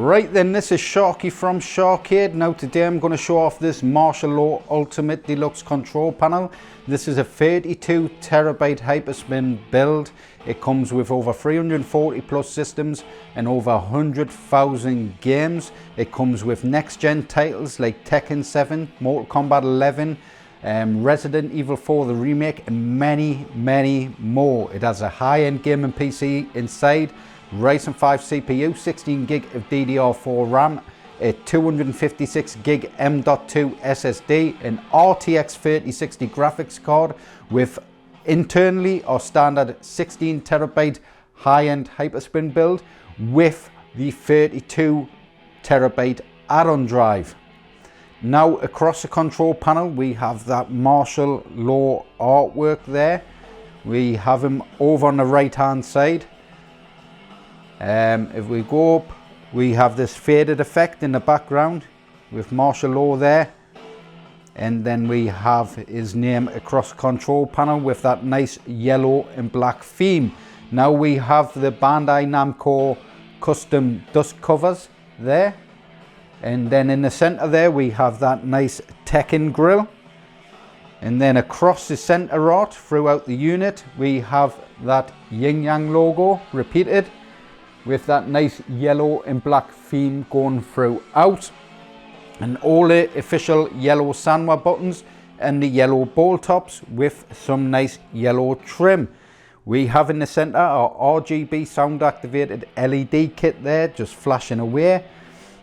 Right then, this is Sharky from SHAR-KADE. Now today I'm going to show off this Martial Law Ultimate Deluxe control panel. This is a 32 terabyte Hyperspin build. It comes with over 340 plus systems and over 100,000 games. It comes with NextGen titles like Tekken 7, Mortal Kombat 11, Resident Evil 4 the remake, and many more. It has a high-end gaming PC inside, Ryzen 5 CPU, 16 gig of DDR4 Ram, a 256 gig M.2 SSD, an RTX 3060 graphics card with internally or standard 16 terabyte high-end Hyperspin build with the 32 terabyte add-on drive. Now across the control panel we have that Martial Law artwork there. We have him over on the right hand side. If we go up, we have this faded effect in the background with Martial Law there, and then we have his name across the control panel with that nice yellow and black theme. Now we have the Bandai Namco custom dust covers there, and then in the center there we have that nice Tekken grill, and then across the center art throughout the unit we have that yin yang logo repeated with that nice yellow and black theme going throughout, and all the official yellow Sanwa buttons and the yellow ball tops with some nice yellow trim. We have in the center our RGB sound activated LED kit there just flashing away.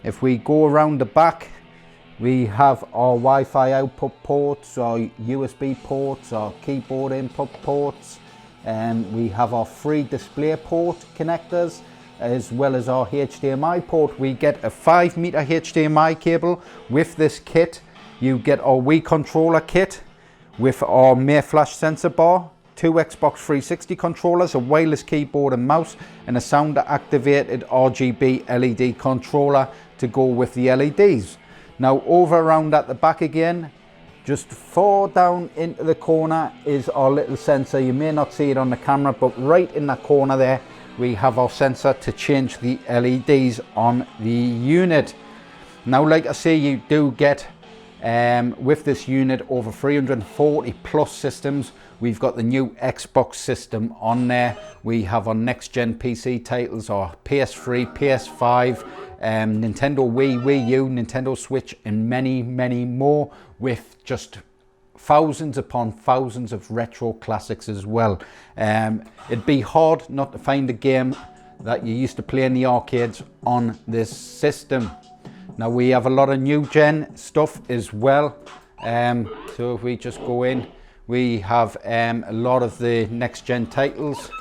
If we go around the back, we have our Wi-Fi output ports, our USB ports, our keyboard input ports, and we have our 3 display port connectors, as well as our HDMI port. We get a 5-meter HDMI cable with this kit. You get our Wii controller kit with our May flash sensor bar, 2 Xbox 360 controllers, a wireless keyboard and mouse, and a sound activated RGB LED controller to go with the LEDs. Now over around at the back again, just far down into the corner is our little sensor. You may not see it on the camera, but right in that corner there we have our sensor to change the LEDs on the unit. Now like I say, you do get with this unit over 340 plus systems. We've got the new Xbox system on there. We have our next gen PC titles, our PS3, PS5, Nintendo Wii, Wii U, Nintendo Switch, and many more, with just thousands upon thousands of retro classics as well. It'd be hard not to find a game that you used to play in the arcades on this system. Now we have a lot of new gen stuff as well. So if we just go in, we have a lot of the next gen titles.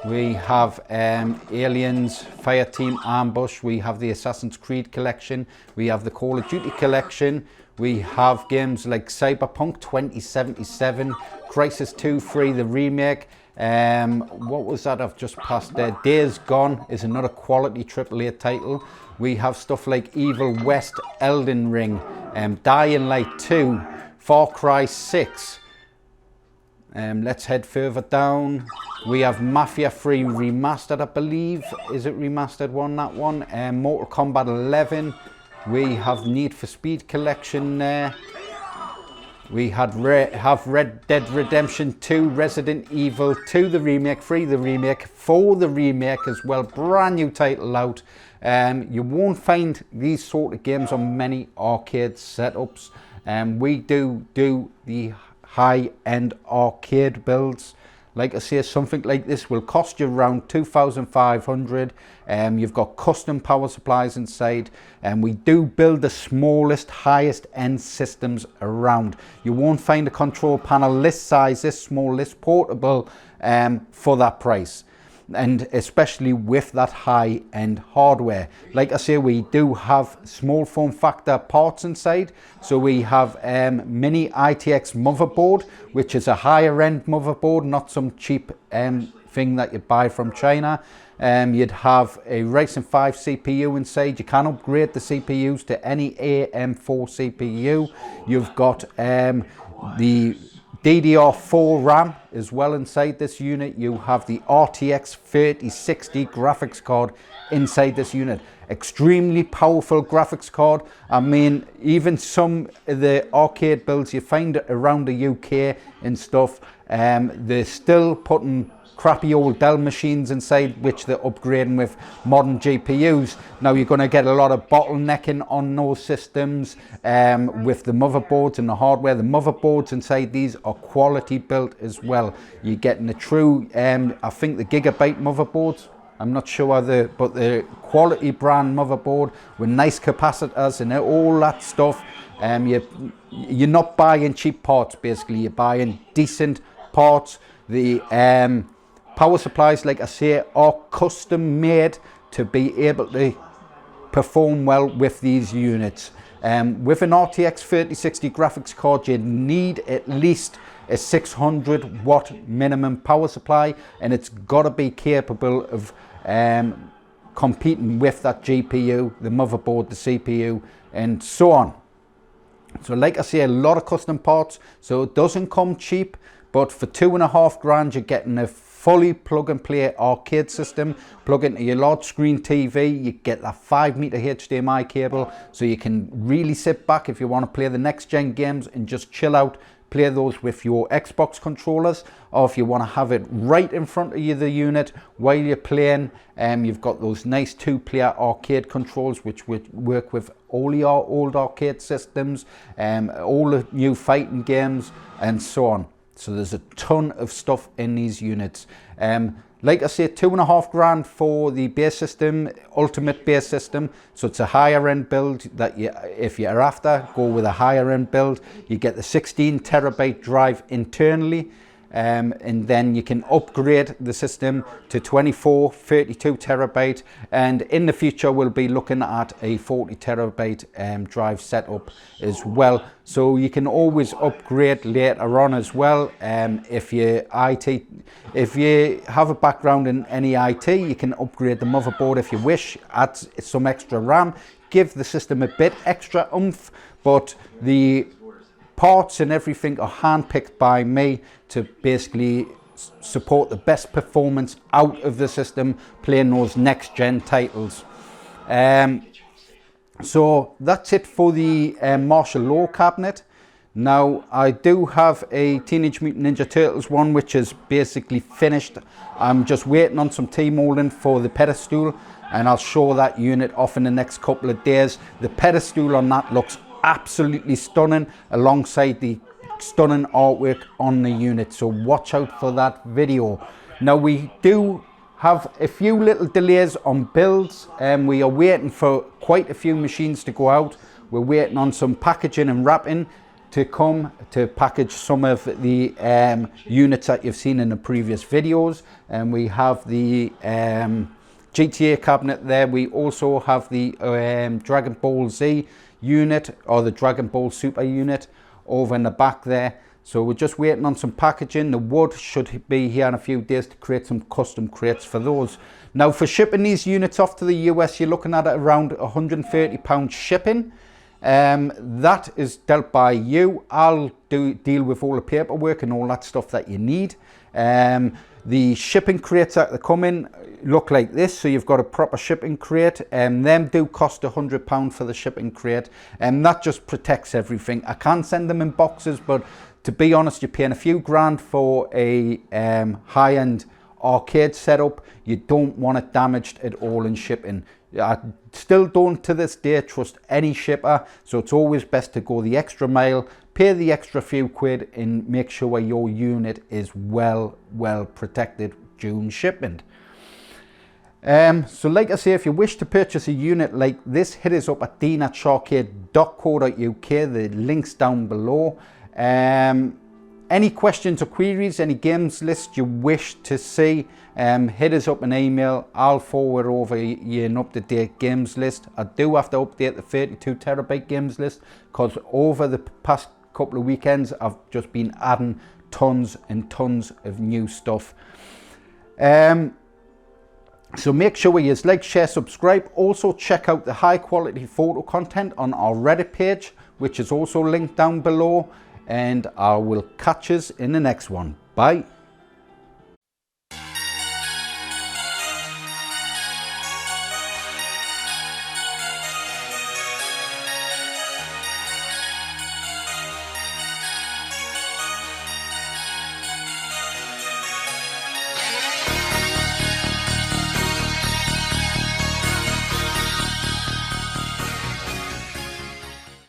We have Aliens, Fireteam Ambush, we have the Assassin's Creed collection, we have the Call of Duty collection, we have games like Cyberpunk 2077, Crisis 2 3 the remake, what was that I've just passed there, Days Gone is another quality AAA title. We have stuff like Evil West, Elden Ring, Dying Light 2, Far Cry 6. Let's head further down. We have Mafia 3 Remastered, I believe. Is it Remastered one, that one? Mortal Kombat 11. We have Need for Speed collection there. We have Red Dead Redemption 2, Resident Evil 2 the remake, 3 the remake, 4 the remake as well. Brand new title out. You won't find these sort of games on many arcade setups. We do the high-end arcade builds. Like I say, something like this will cost you around 2,500. You've got custom power supplies inside, and we do build the smallest, highest end systems around. You won't find a control panel this size, this small, this portable for that price, and especially with that high-end hardware. Like I say, we do have small form factor parts inside. So we have mini ITX motherboard, which is a higher end motherboard, not some cheap thing that you buy from China. You'd have a Ryzen 5 CPU inside. You can upgrade the CPUs to any AM4 CPU. You've got the DDR4 Ram as well inside this unit. You have the RTX 3060 graphics card inside this unit. Extremely powerful graphics card. I mean, even some of the arcade builds you find around the UK and stuff, they're still putting crappy old Dell machines inside, which they're upgrading with modern GPUs. Now you're going to get a lot of bottlenecking on those systems with the motherboards and the hardware. The motherboards inside these are quality built as well. You're getting the true, I think the Gigabyte motherboards. I'm not sure but the quality brand motherboard with nice capacitors and all that stuff. You're not buying cheap parts, basically. You're buying decent parts. The power supplies, like I say, are custom made to be able to perform well with these units. With an RTX 3060 graphics card, you need at least a 600 watt minimum power supply, and it's got to be capable of competing with that GPU, the motherboard, the CPU, and so on. So like I say, a lot of custom parts, so it doesn't come cheap, but for $2.5 grand you're getting a fully plug and play arcade system. Plug into your large screen TV, you get that 5-meter HDMI cable, so you can really sit back if you want to play the next gen games and just chill out, play those with your Xbox controllers, or if you want to have it right in front of you, the unit, while you're playing, you've got those nice 2-player arcade controls which would work with all your old arcade systems, all the new fighting games and so on. So there's a ton of stuff in these units. Like I say, $2.5 grand for the base system, ultimate base system. So it's a higher end build that if you're after, go with a higher end build. You get the 16 terabyte drive internally. And then you can upgrade the system to 24, 32 terabyte, and in the future we'll be looking at a 40 terabyte drive setup as well. So you can always upgrade later on as well. If you have a background in any IT, you can upgrade the motherboard if you wish, add some extra RAM, give the system a bit extra oomph, but the parts and everything are handpicked by me to basically support the best performance out of the system playing those next gen titles. So that's it for the martial law cabinet. Now I do have a Teenage Mutant Ninja Turtles one which is basically finished. I'm just waiting on some T-molding for the pedestal, and I'll show that unit off in the next couple of days. The pedestal on that looks absolutely stunning, alongside the stunning artwork on the unit, so watch out for that video. Now we do have a few little delays on builds, and we are waiting for quite a few machines to go out. We're waiting on some packaging and wrapping to come to package some of the units that you've seen in the previous videos. And we have the GTA cabinet there. We also have the Dragon Ball Z unit, or the Dragon Ball Super unit, over in the back there. So we're just waiting on some packaging. The wood should be here in a few days to create some custom crates for those. Now for shipping these units off to the US, you're looking at around £130 shipping. That is dealt by you. I'll deal with all the paperwork and all that stuff that you need. The shipping crates that come in look like this, so you've got a proper shipping crate, and them do cost £100 for the shipping crate, and that just protects everything. I can send them in boxes, but to be honest, you're paying a few grand for a high-end arcade setup. You don't want it damaged at all in shipping. I still don't to this day trust any shipper, so it's always best to go the extra mile, pay the extra few quid, and make sure your unit is well protected during shipment. So like I say, if you wish to purchase a unit like this, hit us up at dean@sharkade.co.uk. the link's down below. Any questions or queries, any games list you wish to see, hit us up an email. I'll forward over you an up-to-date games list. I do have to update the 32 terabyte games list, because over the past couple of weekends I've just been adding tons and tons of new stuff. So make sure you like, share, subscribe. Also check out the high quality photo content on our Reddit page, which is also linked down below. and I will catch us in the next one. Bye.